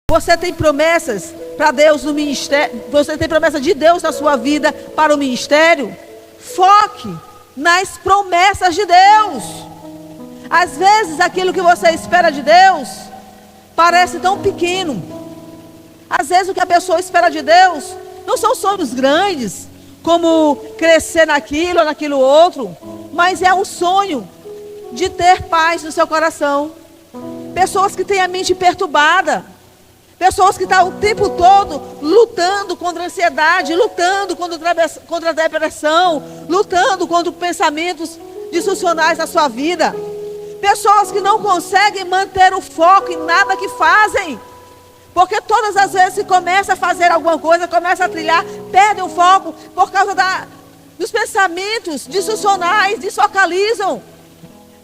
Você tem promessas para Deus no ministério? Você tem promessa de Deus na sua vida para o ministério? Foque nas promessas de Deus. Às vezes aquilo que você espera de Deus parece tão pequeno. Às vezes o que a pessoa espera de Deus não são sonhos grandes, como crescer naquilo ou naquilo outro, mas é um sonho de ter paz no seu coração. Pessoas que têm a mente perturbada, pessoas que estão o tempo todo lutando contra a ansiedade, lutando contra a depressão, lutando contra pensamentos disfuncionais na sua vida. Pessoas que não conseguem manter o foco em nada que fazem. Porque todas as vezes que começa a fazer alguma coisa, começa a trilhar, perdem o foco por causa dos pensamentos disfuncionais, desfocalizam,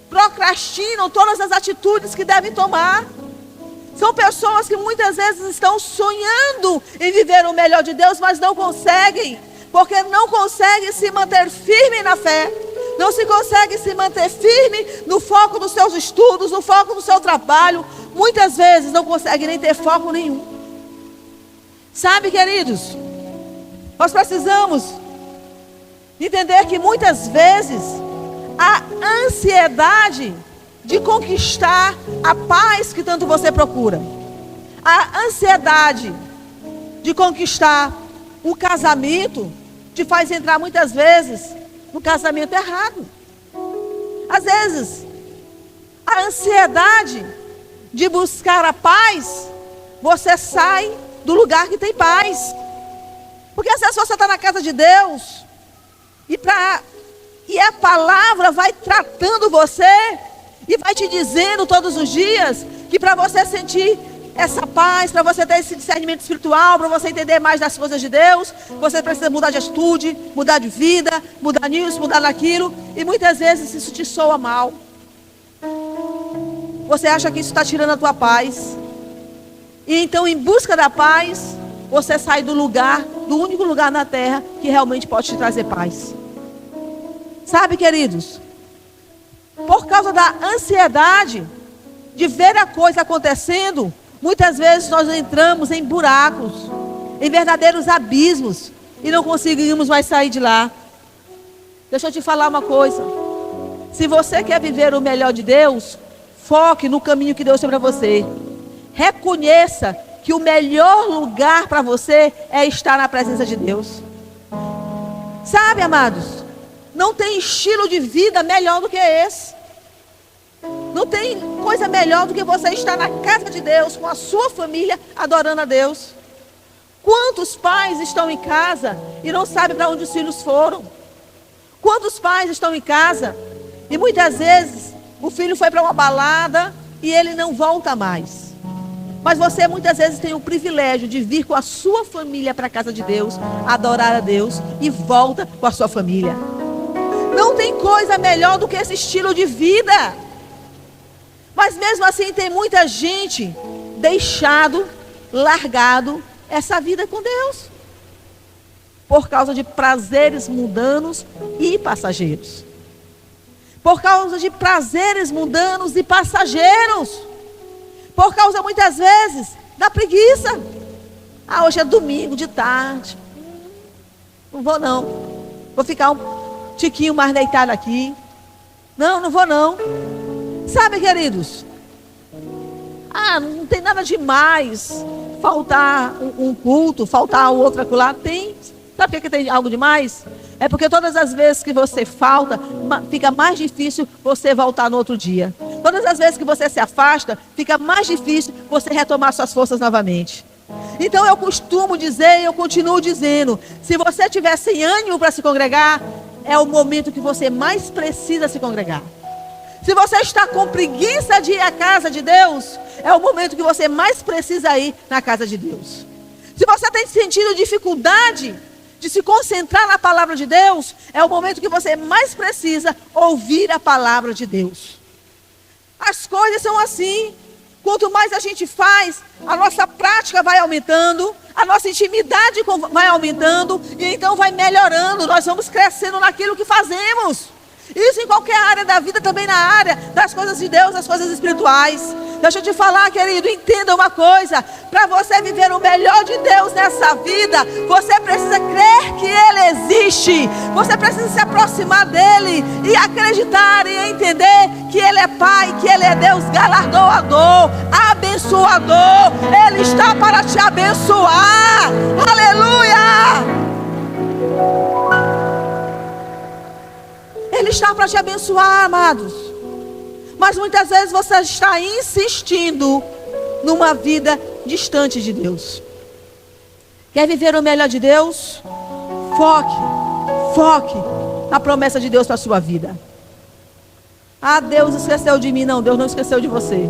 procrastinam todas as atitudes que devem tomar. São pessoas que muitas vezes estão sonhando em viver o melhor de Deus, mas não conseguem, porque não conseguem se manter firme na fé, não se conseguem se manter firme no foco dos seus estudos, no foco do seu trabalho. Muitas vezes não conseguem nem ter foco nenhum. Sabe, queridos, nós precisamos entender que muitas vezes a ansiedade de conquistar a paz que tanto você procura, a ansiedade de conquistar o casamento, te faz entrar muitas vezes no casamento errado. Às vezes, a ansiedade de buscar a paz, você sai do lugar que tem paz. Porque às vezes você está na casa de Deus e a palavra vai tratando você e vai te dizendo todos os dias que para você sentir essa paz, para você ter esse discernimento espiritual, para você entender mais das coisas de Deus, você precisa mudar de atitude, mudar de vida, mudar nisso, mudar naquilo. E muitas vezes isso te soa mal. Você acha que isso está tirando a tua paz. E então, em busca da paz, você sai do único lugar na terra que realmente pode te trazer paz. Sabe, queridos? Por causa da ansiedade de ver a coisa acontecendo, muitas vezes nós entramos em buracos, em verdadeiros abismos, e não conseguimos mais sair de lá. Deixa eu te falar uma coisa. Se você quer viver o melhor de Deus, foque no caminho que Deus tem para você. Reconheça que o melhor lugar para você é estar na presença de Deus. Sabe, amados? Não tem estilo de vida melhor do que esse. Não tem coisa melhor do que você estar na casa de Deus, com a sua família, adorando a Deus. Quantos pais estão em casa e não sabem para onde os filhos foram? Quantos pais estão em casa e muitas vezes o filho foi para uma balada e ele não volta mais. Mas você muitas vezes tem o privilégio de vir com a sua família para a casa de Deus, adorar a Deus e volta com a sua família. Não tem coisa melhor do que esse estilo de vida. Mas mesmo assim tem muita gente largado essa vida com Deus. Por causa de prazeres mundanos e passageiros. Por causa de prazeres mundanos e passageiros. Por causa muitas vezes da preguiça. Hoje é domingo de tarde. Não vou não. Vou ficar um tiquinho mais deitado aqui. Não vou não. Sabe, queridos? Não tem nada demais faltar um culto, faltar o outro acolá. Tem. Sabe por que tem algo demais? É porque todas as vezes que você falta, fica mais difícil você voltar no outro dia. Todas as vezes que você se afasta, fica mais difícil você retomar suas forças novamente. Então eu costumo dizer, e eu continuo dizendo, se você tiver sem ânimo para se congregar, é o momento que você mais precisa se congregar. Se você está com preguiça de ir à casa de Deus, é o momento que você mais precisa ir na casa de Deus. Se você tem sentido dificuldade de se concentrar na palavra de Deus, é o momento que você mais precisa ouvir a palavra de Deus. As coisas são assim. Quanto mais a gente faz, a nossa prática vai aumentando, a nossa intimidade vai aumentando, e então vai melhorando, nós vamos crescendo naquilo que fazemos. Isso em qualquer área da vida, também na área das coisas de Deus, das coisas espirituais. Deixa eu te falar, querido, entenda uma coisa. Para você viver o melhor de Deus nessa vida, você precisa crer que Ele existe. Você precisa se aproximar dEle e acreditar e entender que Ele é Pai, que Ele é Deus galardoador, abençoador. Ele está para te abençoar. Aleluia! Ele está para te abençoar, amados. Mas muitas vezes você está insistindo numa vida distante de Deus. Quer viver o melhor de Deus? Foque na promessa de Deus para a sua vida. Ah, Deus esqueceu de mim. Não, Deus não esqueceu de você.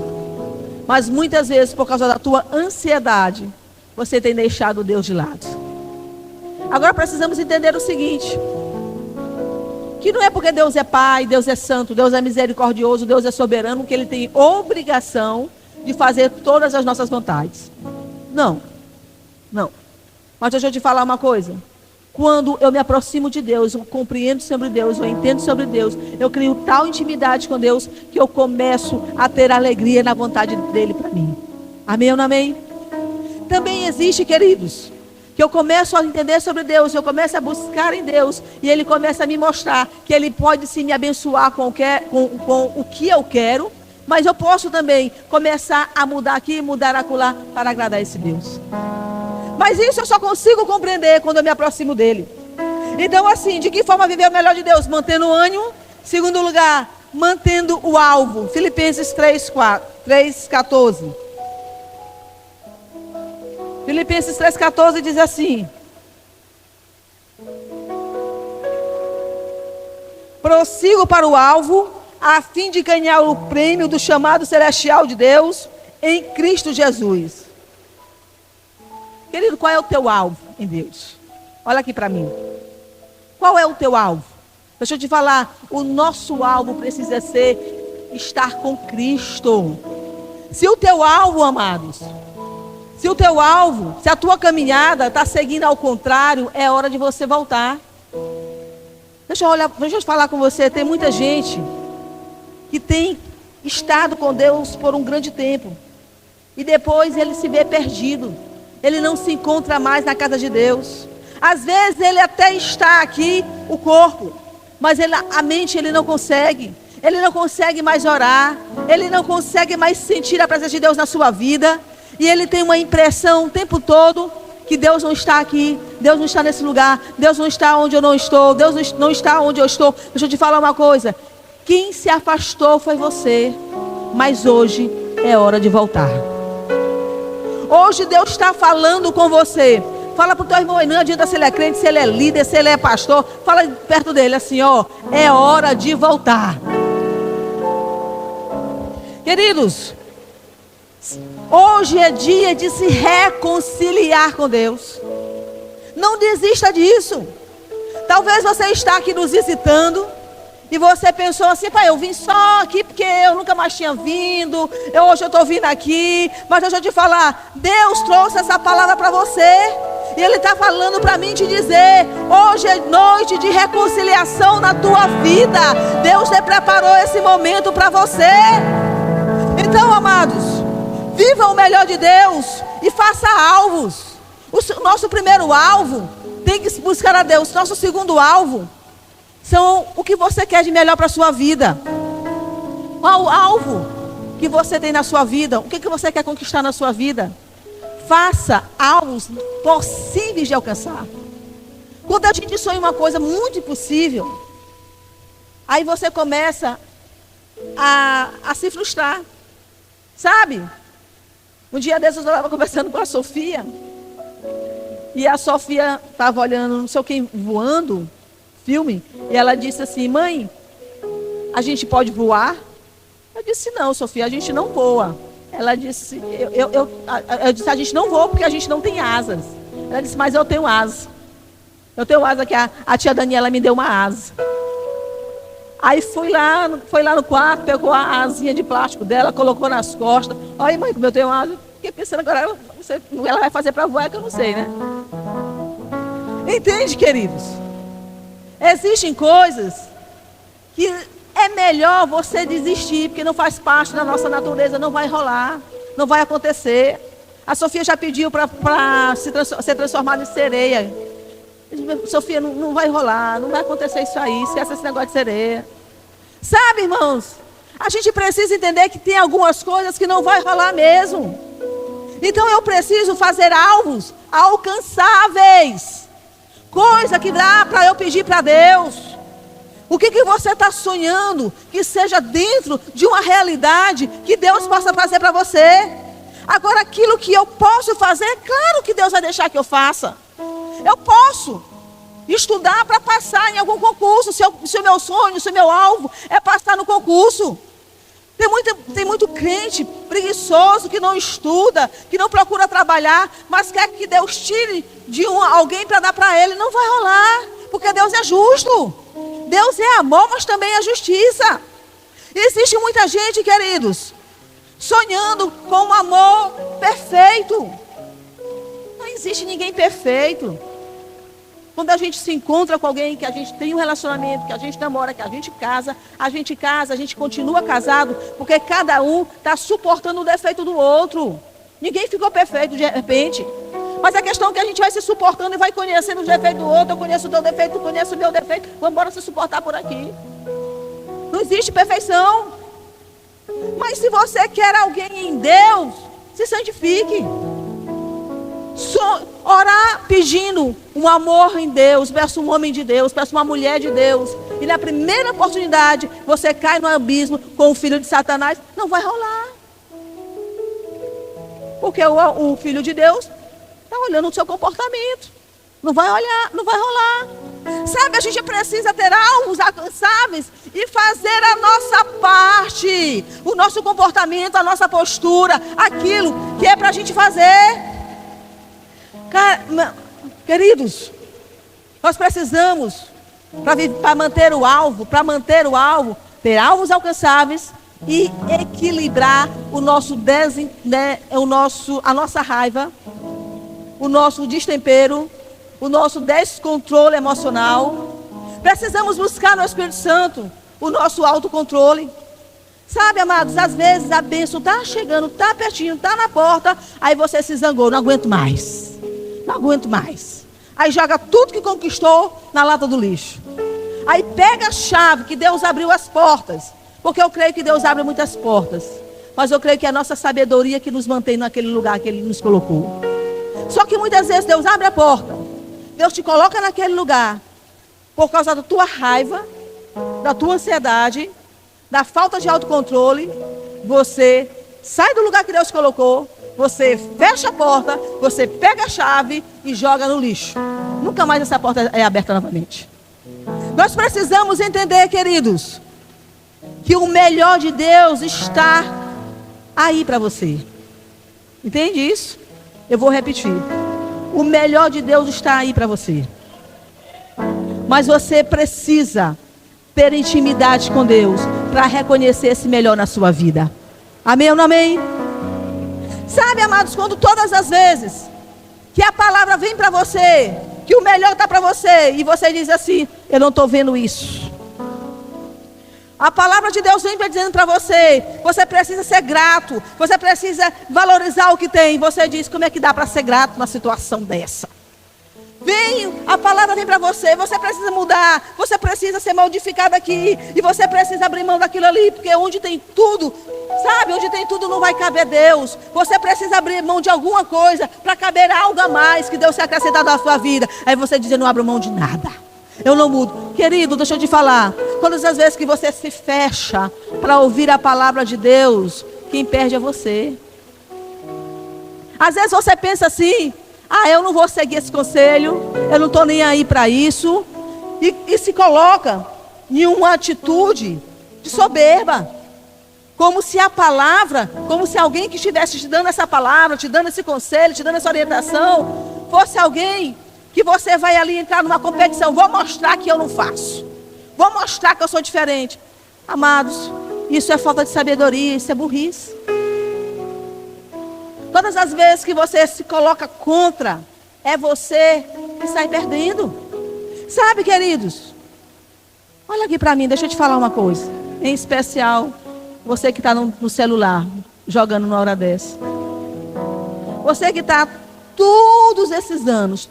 Mas muitas vezes, por causa da tua ansiedade, você tem deixado Deus de lado. Agora precisamos entender o seguinte: que não é porque Deus é Pai, Deus é Santo, Deus é misericordioso, Deus é soberano, que Ele tem obrigação de fazer todas as nossas vontades. Não. Mas deixa eu te falar uma coisa. Quando eu me aproximo de Deus, eu compreendo sobre Deus, eu entendo sobre Deus, eu crio tal intimidade com Deus, que eu começo a ter alegria na vontade dEle para mim. Amém ou não amém? Também existe, queridos, que eu começo a entender sobre Deus, eu começo a buscar em Deus, e Ele começa a me mostrar que Ele pode sim me abençoar com o que eu quero, mas eu posso também começar a mudar aqui, mudar acolá, para agradar esse Deus. Mas isso eu só consigo compreender quando eu me aproximo dEle. Então assim, de que forma viver o melhor de Deus? Mantendo o ânimo. Segundo lugar, mantendo o alvo. Filipenses 3:14. Filipenses 3:14 diz assim: prossigo para o alvo, a fim de ganhar o prêmio do chamado celestial de Deus em Cristo Jesus. Querido, qual é o teu alvo em Deus? Olha aqui para mim. Qual é o teu alvo? Deixa eu te falar, o nosso alvo precisa ser estar com Cristo. Se o teu alvo, amados, se a tua caminhada está seguindo ao contrário, é hora de você voltar. Deixa eu falar com você, tem muita gente que tem estado com Deus por um grande tempo, e depois ele se vê perdido, ele não se encontra mais na casa de Deus. Às vezes ele até está aqui, o corpo, mas a mente ele não consegue mais orar, ele não consegue mais sentir a presença de Deus na sua vida. E ele tem uma impressão o tempo todo que Deus não está aqui, Deus não está nesse lugar, Deus não está onde eu não estou, Deus não está onde eu estou. Deixa eu te falar uma coisa: quem se afastou foi você, mas hoje é hora de voltar. Hoje Deus está falando com você. Fala para o teu irmão, não adianta se ele é crente, se ele é líder, se ele é pastor. Fala perto dele assim, ó, é hora de voltar. Queridos, hoje é dia de se reconciliar com Deus. Não desista disso. Talvez você está aqui nos visitando e você pensou assim: pai, eu vim só aqui porque eu nunca mais tinha vindo, hoje eu estou vindo aqui. Mas deixa eu te falar, Deus trouxe essa palavra para você, e Ele está falando para mim te dizer: hoje é noite de reconciliação na tua vida. Deus te preparou esse momento para você. Então, amados, viva o melhor de Deus e faça alvos. O nosso primeiro alvo tem que buscar a Deus. Nosso segundo alvo são o que você quer de melhor para a sua vida. Qual o alvo que você tem na sua vida? O que você quer conquistar na sua vida? Faça alvos possíveis de alcançar. Quando a gente sonha uma coisa muito impossível, aí você começa a se frustrar. Sabe? Um dia desses eu estava conversando com a Sofia, e a Sofia estava olhando não sei quem voando, filme, e ela disse assim: mãe, a gente pode voar? Eu disse: não, Sofia, a gente não voa. Ela disse: eu disse: a gente não voa porque a gente não tem asas. Ela disse: mas eu tenho asa. Eu tenho asa, que a tia Daniela me deu uma asa. Aí foi lá no quarto, pegou a asinha de plástico dela, colocou nas costas. Olha, mãe, como eu tenho asa. Fiquei pensando agora, ela vai fazer para voar, que eu não sei, né? Entende, queridos? Existem coisas que é melhor você desistir, porque não faz parte da nossa natureza, não vai rolar, não vai acontecer. A Sofia já pediu para ser transformada em sereia. Sofia, não vai rolar, não vai acontecer isso aí, esquece esse negócio de sereia. Sabe, irmãos, a gente precisa entender que tem algumas coisas que não vai rolar mesmo. Então eu preciso fazer alvos alcançáveis. Coisa que dá para eu pedir para Deus. O que você está sonhando que seja dentro de uma realidade que Deus possa fazer para você? Agora, aquilo que eu posso fazer, claro que Deus vai deixar que eu faça. Eu posso estudar para passar em algum concurso, se o meu sonho, se o meu alvo é passar no concurso. Tem muito crente preguiçoso que não estuda, que não procura trabalhar, mas quer que Deus tire de alguém para dar para ele. Não vai rolar, porque Deus é justo. Deus é amor, mas também é justiça. E existe muita gente, queridos, sonhando com um amor perfeito. Não existe ninguém perfeito. Quando a gente se encontra com alguém, que a gente tem um relacionamento, que a gente namora, que a gente casa, a gente continua casado, porque cada um está suportando o defeito do outro. Ninguém ficou perfeito de repente. Mas a questão é que a gente vai se suportando e vai conhecendo os defeitos do outro. Eu conheço o teu defeito, tu conhece o meu defeito. Vamos embora se suportar por aqui. Não existe perfeição. Mas se você quer alguém em Deus, se santifique. Orar pedindo um amor em Deus, peça um homem de Deus, peça uma mulher de Deus. E na primeira oportunidade, você cai no abismo com o filho de Satanás. Não vai rolar. Porque o filho de Deus está olhando o seu comportamento. Não vai olhar, não vai rolar. Sabe, a gente precisa ter alvos alcançáveis e fazer a nossa parte. O nosso comportamento, a nossa postura, aquilo que é para a gente fazer. Queridos, nós precisamos, para manter o alvo, ter alvos alcançáveis e equilibrar a nossa raiva, o nosso destempero, o nosso descontrole emocional. Precisamos buscar no Espírito Santo o nosso autocontrole. Sabe, amados, às vezes a bênção está chegando, está pertinho, está na porta, aí você se zangou, não aguento mais. Não aguento mais. Aí joga tudo que conquistou na lata do lixo. Aí pega a chave que Deus abriu as portas. Porque eu creio que Deus abre muitas portas. Mas eu creio que é a nossa sabedoria que nos mantém naquele lugar que Ele nos colocou. Só que muitas vezes Deus abre a porta. Deus te coloca naquele lugar. Por causa da tua raiva, da tua ansiedade, da falta de autocontrole. Você sai do lugar que Deus colocou. Você fecha a porta, você pega a chave e joga no lixo. Nunca mais essa porta é aberta novamente. Nós precisamos entender, queridos, que o melhor de Deus está aí para você. Entende isso? Eu vou repetir. O melhor de Deus está aí para você. Mas você precisa ter intimidade com Deus para reconhecer esse melhor na sua vida. Amém ou não amém? Sabe, amados, quando todas as vezes que a palavra vem para você, que o melhor está para você, e você diz assim, eu não estou vendo isso. A palavra de Deus vem dizendo para você, você precisa ser grato, você precisa valorizar o que tem. Você diz, como é que dá para ser grato numa situação dessa? A palavra vem para você, você precisa mudar, você precisa ser modificado aqui, e você precisa abrir mão daquilo ali, porque onde tem tudo, sabe, onde tem tudo não vai caber Deus. Você precisa abrir mão de alguma coisa, para caber algo a mais, que Deus se acrescentar na sua vida. Aí você diz, eu não abro mão de nada, eu não mudo. Querido, deixa eu te falar, todas as vezes que você se fecha, para ouvir a palavra de Deus, quem perde é você. Às vezes você pensa assim, eu não vou seguir esse conselho, eu não estou nem aí para isso, e se coloca em uma atitude de soberba, como se a palavra, como se alguém que estivesse te dando essa palavra, te dando esse conselho, te dando essa orientação, fosse alguém que você vai ali entrar numa competição. Vou mostrar que eu não faço, vou mostrar que eu sou diferente. Amados, isso é falta de sabedoria, isso é burrice. Todas as vezes que você se coloca contra, é você que sai perdendo. Sabe, queridos, Olha aqui para mim, deixa eu te falar uma coisa. Em especial, você que está no celular, jogando na hora dessa. Você que está todos esses anos,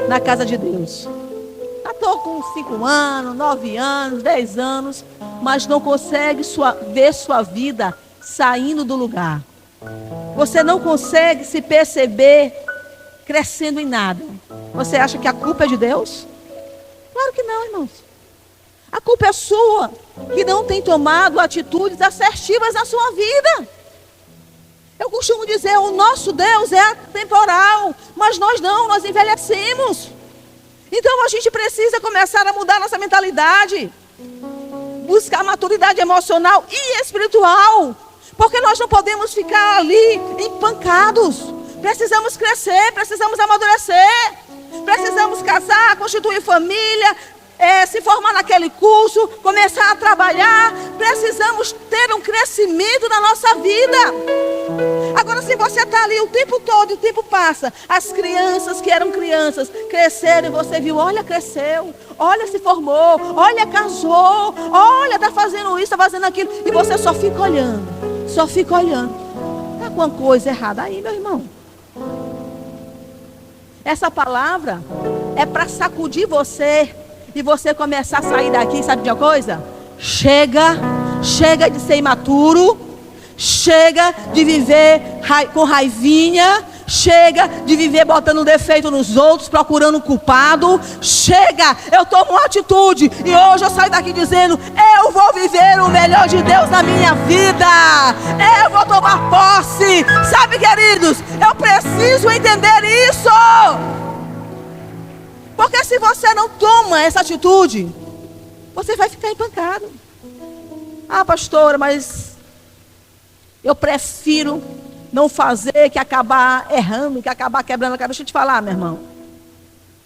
na casa de Deus. Estou com 5 anos, 9 anos, 10 anos, mas não consegue ver sua vida saindo do lugar. Você não consegue se perceber crescendo em nada. Você acha que a culpa é de Deus? Claro que não, irmãos. A culpa é sua, que não tem tomado atitudes assertivas na sua vida. Eu costumo dizer, o nosso Deus é atemporal, mas nós não, nós envelhecemos. Então a gente precisa começar a mudar nossa mentalidade, buscar maturidade emocional e espiritual, porque nós não podemos ficar ali empancados. Precisamos crescer, precisamos amadurecer, precisamos casar, constituir família, se formar naquele curso, começar a trabalhar. Precisamos ter um crescimento na nossa vida. Agora, se você está ali o tempo todo e o tempo passa, as crianças que eram crianças cresceram e você viu, olha, cresceu, olha, se formou, olha, casou, olha, está fazendo isso, está fazendo aquilo, e você só fica olhando. Está com uma coisa errada aí, meu irmão. Essa palavra é para sacudir você e você começar a sair daqui, sabe de uma coisa? Chega de ser imaturo, chega de viver com raivinha, chega de viver botando defeito nos outros, procurando culpado. Chega, eu tomo uma atitude e hoje eu saio daqui dizendo, eu vou viver o melhor de Deus na minha vida, eu vou tomar posse. Sabe, queridos, eu preciso entender isso, porque se você não toma essa atitude, você vai ficar empancado. Ah, pastora, mas eu prefiro não fazer que acabar errando, que acabar quebrando a cabeça. Deixa eu te falar, meu irmão.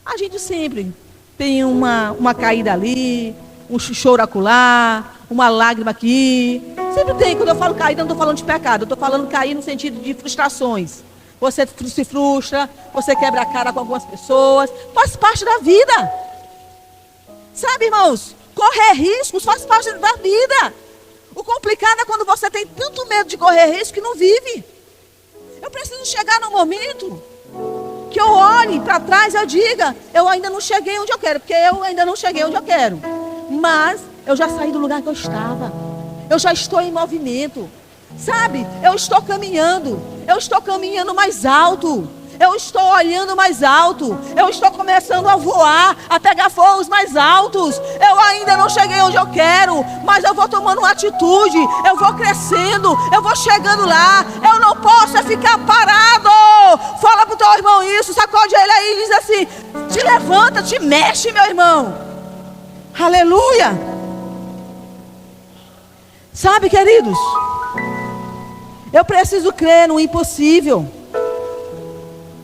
A gente sempre tem uma caída ali, um choro acolá, uma lágrima aqui. Sempre tem. Quando eu falo caída, não estou falando de pecado. Eu estou falando cair no sentido de frustrações. Você se frustra, você quebra a cara com algumas pessoas. Faz parte da vida. Sabe, irmãos? Correr riscos faz parte da vida. O complicado é quando você tem tanto medo de correr risco que não vive. Eu preciso chegar num momento que eu olhe para trás e eu diga, eu ainda não cheguei onde eu quero, porque eu ainda não cheguei onde eu quero. Mas eu já saí do lugar que eu estava. Eu já estou em movimento. Sabe, eu estou caminhando mais alto. Eu estou olhando mais alto. Eu estou começando a voar, a pegar voos mais altos. Eu ainda não cheguei onde eu quero, mas eu vou tomando uma atitude. Eu vou crescendo, eu vou chegando lá. Eu não posso ficar parado. Fala pro teu irmão isso, sacode ele aí e diz assim, te levanta, te mexe, meu irmão. Aleluia. Sabe, queridos, eu preciso crer no impossível.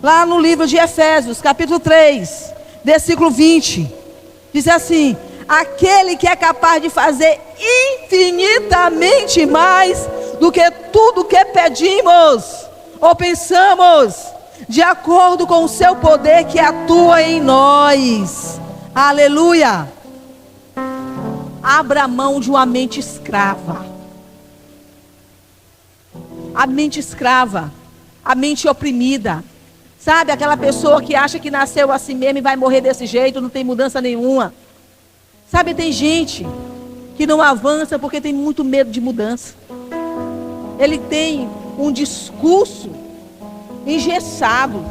Lá no livro de Efésios, capítulo 3, versículo 20, diz assim, aquele que é capaz de fazer infinitamente mais do que tudo que pedimos ou pensamos, de acordo com o seu poder que atua em nós. Aleluia. Abra mão de uma mente escrava. A mente escrava, a mente oprimida. Sabe, aquela pessoa que acha que nasceu assim mesmo e vai morrer desse jeito, não tem mudança nenhuma. Sabe, tem gente que não avança porque tem muito medo de mudança. Ele tem um discurso engessado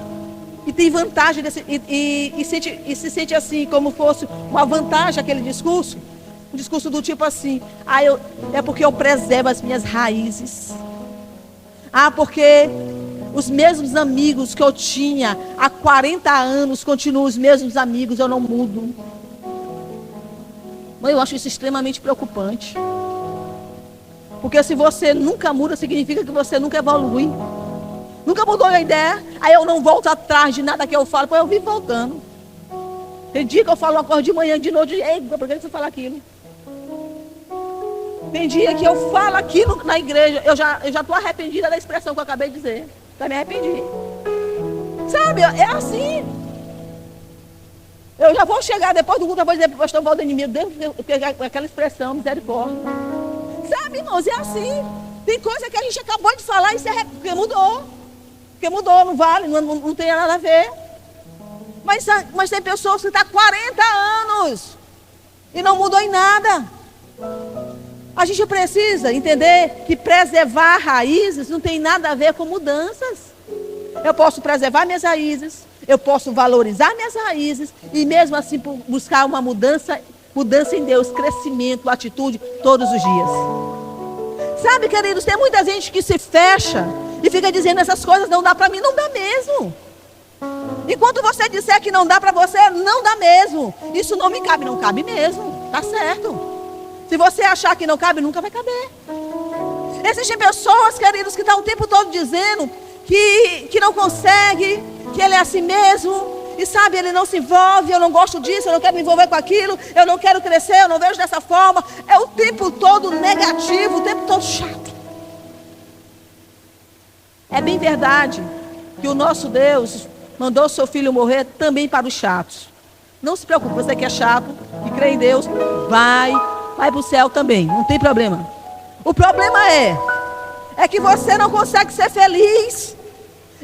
e tem vantagem e se sente assim como fosse uma vantagem aquele discurso. Um discurso do tipo assim, é porque eu preservo as minhas raízes. Porque os mesmos amigos que eu tinha há 40 anos continuam os mesmos amigos, eu não mudo. Mas eu acho isso extremamente preocupante. Porque se você nunca muda, significa que você nunca evolui. Nunca mudou a ideia. Aí eu não volto atrás de nada que eu falo, eu vivo voltando. Tem dia que eu falo uma coisa de manhã, de noite, ei, por que você fala aquilo? Tem dia que eu falo aquilo na igreja, eu já estou arrependida da expressão que eu acabei de dizer. Já me arrependi. Sabe, é assim. Eu já vou chegar depois do culto, eu vou dizer para o pastor Valdemir, meu Deus, aquela expressão, misericórdia. Sabe, irmãos, é assim. Tem coisa que a gente acabou de falar e porque mudou. Porque mudou, não vale, não tem nada a ver. Mas tem pessoas que estão há 40 anos e não mudou em nada. A gente precisa entender que preservar raízes não tem nada a ver com mudanças. Eu posso preservar minhas raízes, eu posso valorizar minhas raízes e mesmo assim buscar uma mudança em Deus, crescimento, atitude todos os dias. Sabe, queridos, tem muita gente que se fecha e fica dizendo essas coisas, não dá para mim, não dá mesmo. Enquanto você disser que não dá para você, não dá mesmo. Isso não me cabe, não cabe mesmo, tá certo. Se você achar que não cabe, nunca vai caber. Existem pessoas, queridos, que estão o tempo todo dizendo que não consegue, que ele é assim mesmo, e sabe, ele não se envolve, eu não gosto disso, eu não quero me envolver com aquilo, eu não quero crescer, eu não vejo dessa forma. É o tempo todo negativo, o tempo todo chato. É bem verdade que o nosso Deus mandou o seu filho morrer também para os chatos. Não se preocupe, você que é chato e crê em Deus, vai para o céu também, não tem problema. O problema é que você não consegue ser feliz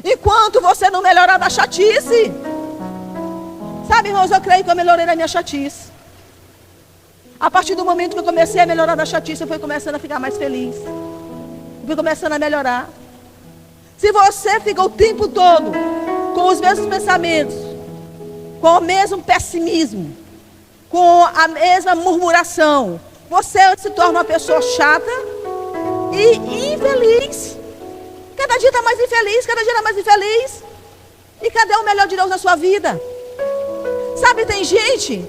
enquanto você não melhorar da chatice. Sabe, irmãos, eu creio que eu melhorei da minha chatice. A partir do momento que eu comecei a melhorar da chatice, eu fui começando a ficar mais feliz. Eu fui começando a melhorar. Se você fica o tempo todo com os mesmos pensamentos, com o mesmo pessimismo, com a mesma murmuração, você se torna uma pessoa chata e infeliz. Cada dia está mais infeliz, cada dia está mais infeliz. E cadê o melhor de Deus na sua vida? Sabe, tem gente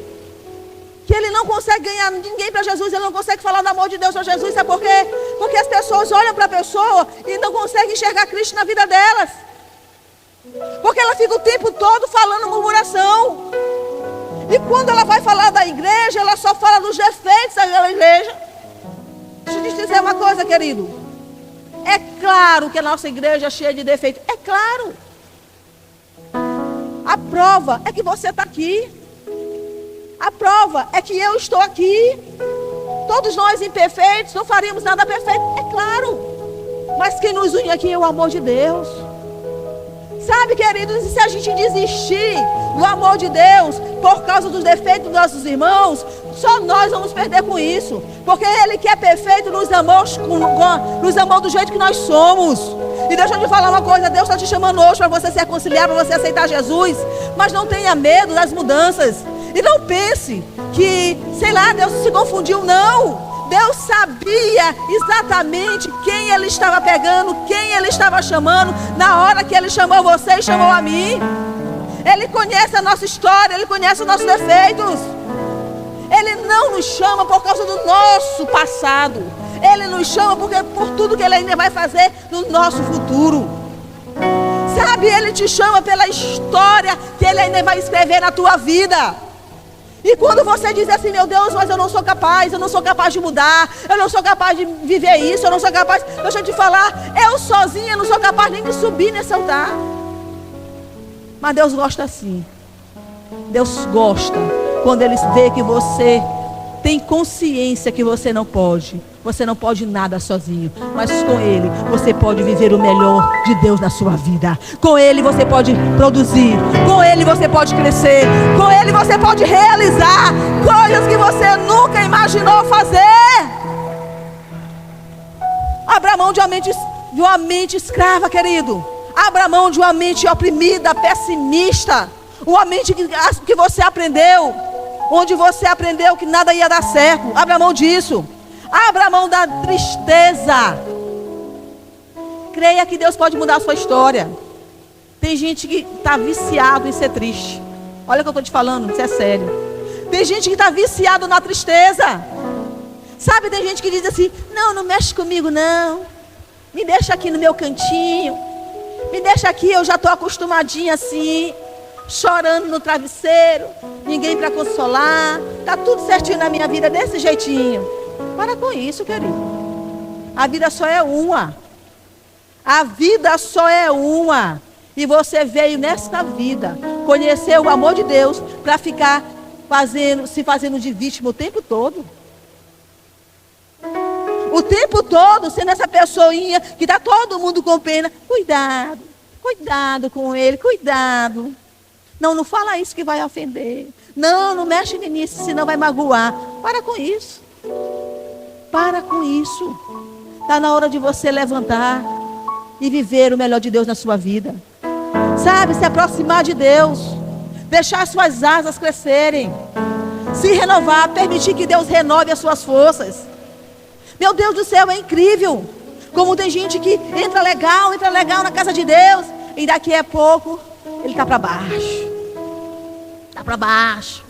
que ele não consegue ganhar ninguém para Jesus, ele não consegue falar do amor de Deus para Jesus. Sabe por quê? Porque as pessoas olham para a pessoa e não conseguem enxergar Cristo na vida delas. Porque ela fica o tempo todo falando murmuração. E quando ela vai falar da igreja, ela só fala dos defeitos daquela igreja. Deixa eu te dizer uma coisa, querido. É claro que a nossa igreja é cheia de defeitos. É claro. A prova é que você está aqui. A prova é que eu estou aqui. Todos nós imperfeitos, não faríamos nada perfeito. É claro. Mas quem nos une aqui é o amor de Deus. Sabe, queridos, e se a gente desistir do amor de Deus por causa dos defeitos dos nossos irmãos, só nós vamos perder com isso. Porque Ele que é perfeito nos amou do jeito que nós somos. E deixa eu te falar uma coisa, Deus está te chamando hoje para você se reconciliar, para você aceitar Jesus. Mas não tenha medo das mudanças. E não pense que, sei lá, Deus se confundiu, não. Deus sabia exatamente quem Ele estava pegando, quem Ele estava chamando, na hora que Ele chamou você e chamou a mim. Ele conhece a nossa história, Ele conhece os nossos defeitos. Ele não nos chama por causa do nosso passado. Ele nos chama por tudo que Ele ainda vai fazer no nosso futuro. Sabe, Ele te chama pela história que Ele ainda vai escrever na tua vida. E quando você diz assim, meu Deus, mas eu não sou capaz de mudar, eu não sou capaz de viver isso, eu não sou capaz, deixa eu te falar, eu sozinha não sou capaz nem de subir nesse altar. Mas Deus gosta assim. Deus gosta quando Ele vê que você tem consciência que você não pode nada sozinho, mas com Ele você pode viver o melhor de Deus na sua vida. Com Ele você pode produzir, com Ele você pode crescer, com Ele você pode realizar coisas que você nunca imaginou fazer. Abra mão de uma mente escrava, querido. Abra mão de uma mente oprimida, pessimista. Uma mente que você aprendeu, onde você aprendeu que nada ia dar certo. Abra mão disso. Abra mão da tristeza. Creia que Deus pode mudar a sua história. Tem gente que está viciado em ser triste. Olha o que eu estou te falando, isso é sério. Tem gente que está viciado na tristeza. Sabe, tem gente que diz assim, não mexe comigo não. Me deixa aqui no meu cantinho. Me deixa aqui, eu já estou acostumadinha assim. Chorando no travesseiro. Ninguém para consolar. Está tudo certinho na minha vida desse jeitinho. Para com isso, querido. A vida só é uma. A vida só é uma. E você veio nesta vida conhecer o amor de Deus para ficar se fazendo de vítima o tempo todo. O tempo todo sendo essa pessoinha que está todo mundo com pena. Cuidado, cuidado com ele, cuidado. Não fala isso que vai ofender. Não mexe nisso, senão vai magoar. Para com isso. Para com isso. Está na hora de você levantar e viver o melhor de Deus na sua vida. Sabe, se aproximar de Deus. Deixar suas asas crescerem. Se renovar, permitir que Deus renove as suas forças. Meu Deus do céu, é incrível. Como tem gente que entra legal na casa de Deus. E daqui a pouco, ele está para baixo. Está para baixo.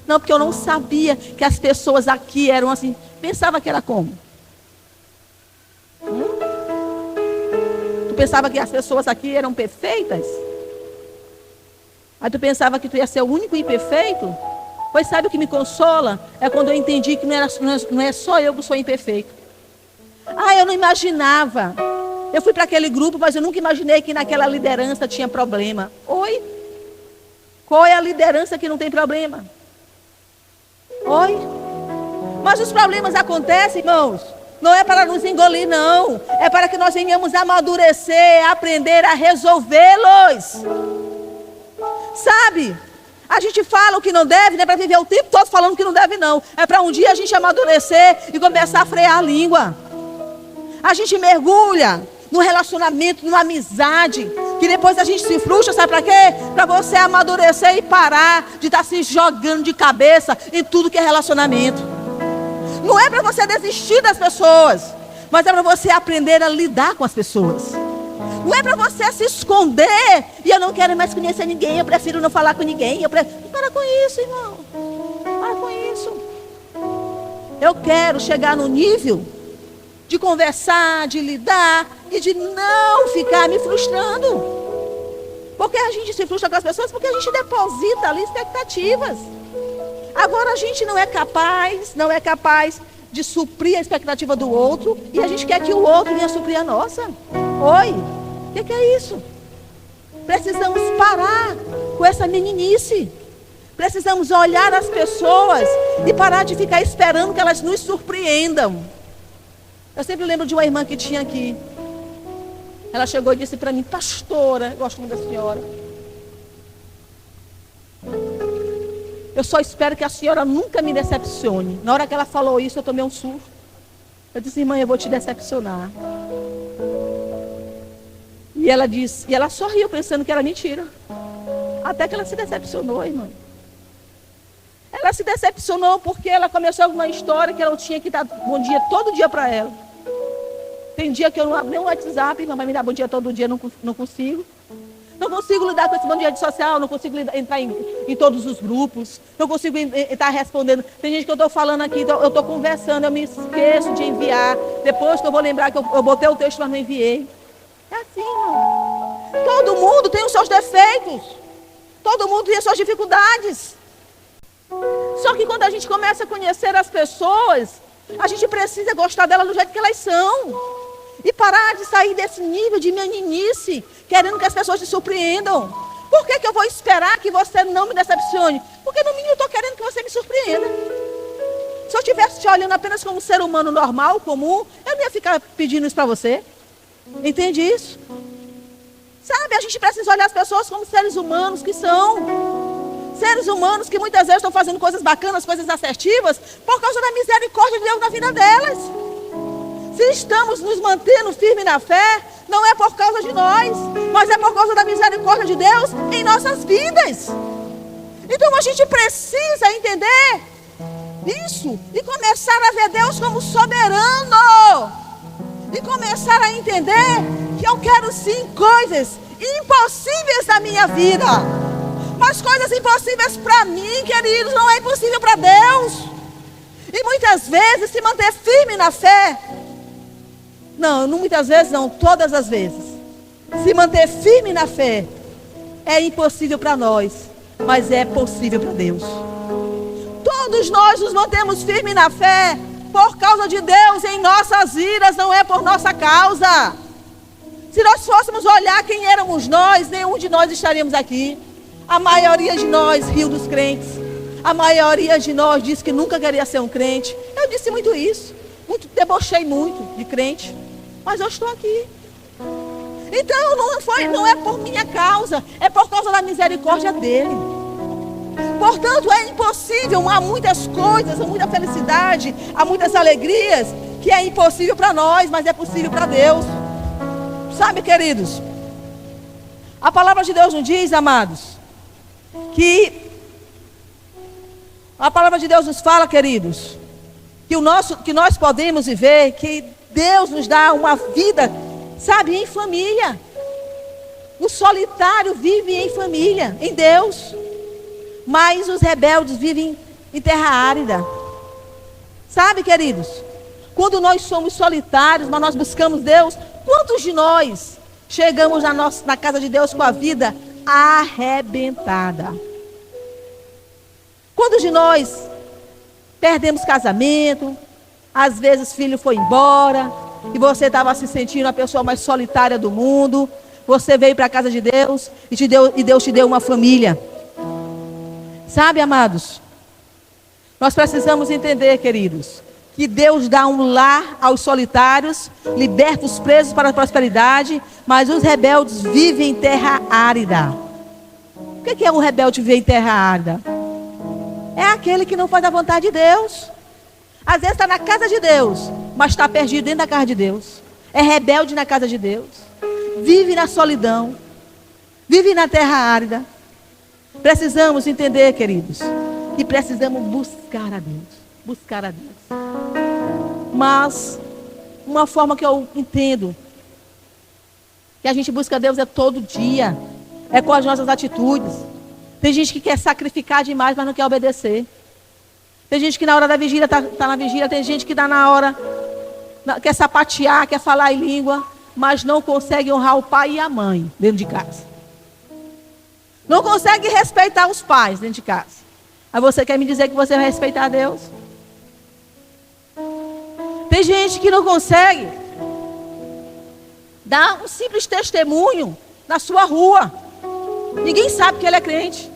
Não, porque eu não sabia que as pessoas aqui eram assim. Pensava que era como? Tu pensava que as pessoas aqui eram perfeitas? Aí tu pensava que tu ia ser o único imperfeito? Pois sabe o que me consola? É quando eu entendi que não é só eu que sou imperfeito. Eu não imaginava. Eu fui para aquele grupo, mas eu nunca imaginei que naquela liderança tinha problema. Oi? Qual é a liderança que não tem problema? Oi? Mas os problemas acontecem, irmãos. Não é para nos engolir, não. É para que nós venhamos amadurecer, aprender a resolvê-los. Sabe? A gente fala o que não deve, não é para viver o tempo todo falando que não deve, não. É para um dia a gente amadurecer e começar a frear a língua. A gente mergulha no relacionamento, numa amizade, que depois a gente se frustra, sabe para quê? Para você amadurecer e parar de estar se jogando de cabeça em tudo que é relacionamento. Não é para você desistir das pessoas, mas é para você aprender a lidar com as pessoas. Não é para você se esconder e eu não quero mais conhecer ninguém, eu prefiro não falar com ninguém. Para com isso, irmão. Para com isso. Eu quero chegar no nível de conversar, de lidar e de não ficar me frustrando. Porque a gente se frustra com as pessoas porque a gente deposita ali expectativas. Agora a gente não é capaz de suprir a expectativa do outro e a gente quer que o outro venha suprir a nossa. Oi? O que é isso? Precisamos parar com essa meninice. Precisamos olhar as pessoas e parar de ficar esperando que elas nos surpreendam. Eu sempre lembro de uma irmã que tinha aqui. Ela chegou e disse para mim: pastora, eu gosto muito da senhora. Eu só espero que a senhora nunca me decepcione. Na hora que ela falou isso, eu tomei um susto. Eu disse: irmã, eu vou te decepcionar. E ela disse, e ela sorriu pensando que era mentira. Até que ela se decepcionou, irmã. Ela se decepcionou porque ela começou uma história que ela tinha que dar bom dia todo dia para ela. Tem dia que eu não abro nem o WhatsApp, irmã, vai me dar bom dia todo dia, não consigo. Não consigo lidar com esse bom dia de social, não consigo entrar em todos os grupos, não consigo estar respondendo. Tem gente que eu estou falando aqui, eu estou conversando, eu me esqueço de enviar. Depois que eu vou lembrar que eu botei o texto, mas não enviei. É assim, irmão. Todo mundo tem os seus defeitos. Todo mundo tem as suas dificuldades. Só que quando a gente começa a conhecer as pessoas, a gente precisa gostar delas do jeito que elas são. E parar de sair desse nível de meninice, querendo que as pessoas te surpreendam. Por que eu vou esperar que você não me decepcione? Porque no mínimo eu estou querendo que você me surpreenda. Se eu estivesse te olhando apenas como um ser humano normal, comum, eu não ia ficar pedindo isso para você. Entende isso? Sabe, a gente precisa olhar as pessoas como seres humanos que são. Seres humanos que muitas vezes estão fazendo coisas bacanas, coisas assertivas, por causa da misericórdia de Deus na vida delas. Se estamos nos mantendo firmes na fé, não é por causa de nós, mas é por causa da misericórdia de Deus em nossas vidas. Então a gente precisa entender isso e começar a ver Deus como soberano. E começar a entender que eu quero sim coisas impossíveis na minha vida. Mas coisas impossíveis para mim, queridos, não é impossível para Deus. E muitas vezes se manter firme na fé. Não, muitas vezes não, todas as vezes. Se manter firme na fé é impossível para nós, mas é possível para Deus. Todos nós nos mantemos firmes na fé por causa de Deus em nossas vidas, não é por nossa causa. Se nós fôssemos olhar quem éramos nós, nenhum de nós estaríamos aqui. A maioria de nós riu dos crentes. A maioria de nós disse que nunca queria ser um crente. Eu disse muito isso. Debochei muito de crente. Mas eu estou aqui. Então não é por minha causa. É por causa da misericórdia dele. Portanto, é impossível. Há muitas coisas, há muita felicidade, há muitas alegrias que é impossível para nós, mas é possível para Deus. Sabe, queridos, a palavra de Deus nos diz, amados, que a palavra de Deus nos fala, queridos, que nós podemos viver, que Deus nos dá uma vida, sabe, em família. O solitário vive em família, em Deus, mas os rebeldes vivem em terra árida. Sabe, queridos, quando nós somos solitários, mas nós buscamos Deus, quantos de nós chegamos na casa de Deus com a vida arrebentada? Quantos de nós perdemos casamento, às vezes o filho foi embora, e você estava se sentindo a pessoa mais solitária do mundo, você veio para a casa de Deus, e Deus te deu uma família. Sabe, amados, nós precisamos entender, queridos, que Deus dá um lar aos solitários, liberta os presos para a prosperidade, mas os rebeldes vivem em terra árida. O que é um rebelde viver em terra árida? É aquele que não faz a vontade de Deus. Às vezes está na casa de Deus, mas está perdido dentro da casa de Deus. É rebelde na casa de Deus. Vive na solidão. Vive na terra árida. Precisamos entender, queridos, que precisamos buscar a Deus. Buscar a Deus. Mas uma forma que eu entendo que a gente busca a Deus é todo dia, é com as nossas atitudes. Tem gente que quer sacrificar demais, mas não quer obedecer. Tem gente que na hora da vigília está na vigília, tem gente que dá na hora, quer sapatear, quer falar em língua, mas não consegue honrar o pai e a mãe dentro de casa. Não consegue respeitar os pais dentro de casa. Aí você quer me dizer que você vai respeitar a Deus? Tem gente que não consegue dar um simples testemunho na sua rua. Ninguém sabe que ele é crente.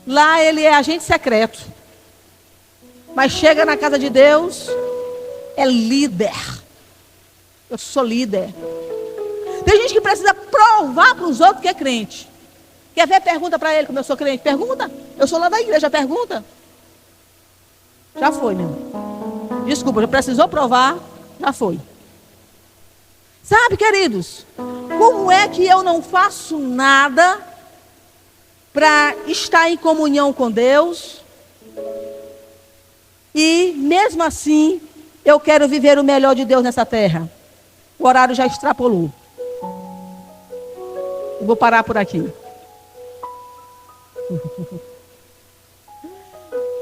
Lá ele é agente secreto. Mas chega na casa de Deus, é líder. Eu sou líder. Tem gente que precisa provar para os outros que é crente. Quer ver? Pergunta para ele como eu sou crente. Pergunta. Eu sou lá da igreja, pergunta. Já foi, meu irmão. Desculpa, já precisou provar, já foi. Sabe, queridos, como é que eu não faço nada para estar em comunhão com Deus? E mesmo assim, eu quero viver o melhor de Deus nessa terra. O horário já extrapolou. Eu vou parar por aqui.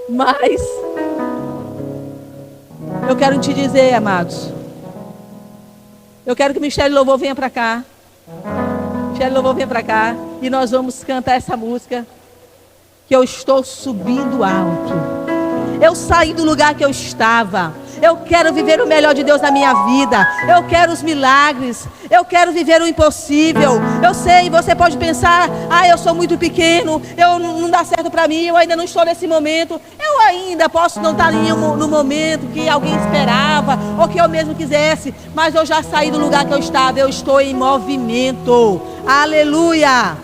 Mas eu quero te dizer, amados, eu quero que o Ministério de Louvor venha para cá. O Ministério de Louvor venha para cá. E nós vamos cantar essa música, que eu estou subindo alto. Eu saí do lugar que eu estava. Eu quero viver o melhor de Deus na minha vida. Eu quero os milagres. Eu quero viver o impossível. Eu sei, você pode pensar: ah, eu sou muito pequeno, não dá certo para mim, eu ainda não estou nesse momento. Eu ainda posso não estar no momento que alguém esperava, ou que eu mesmo quisesse, mas eu já saí do lugar que eu estava. Eu estou em movimento. Aleluia!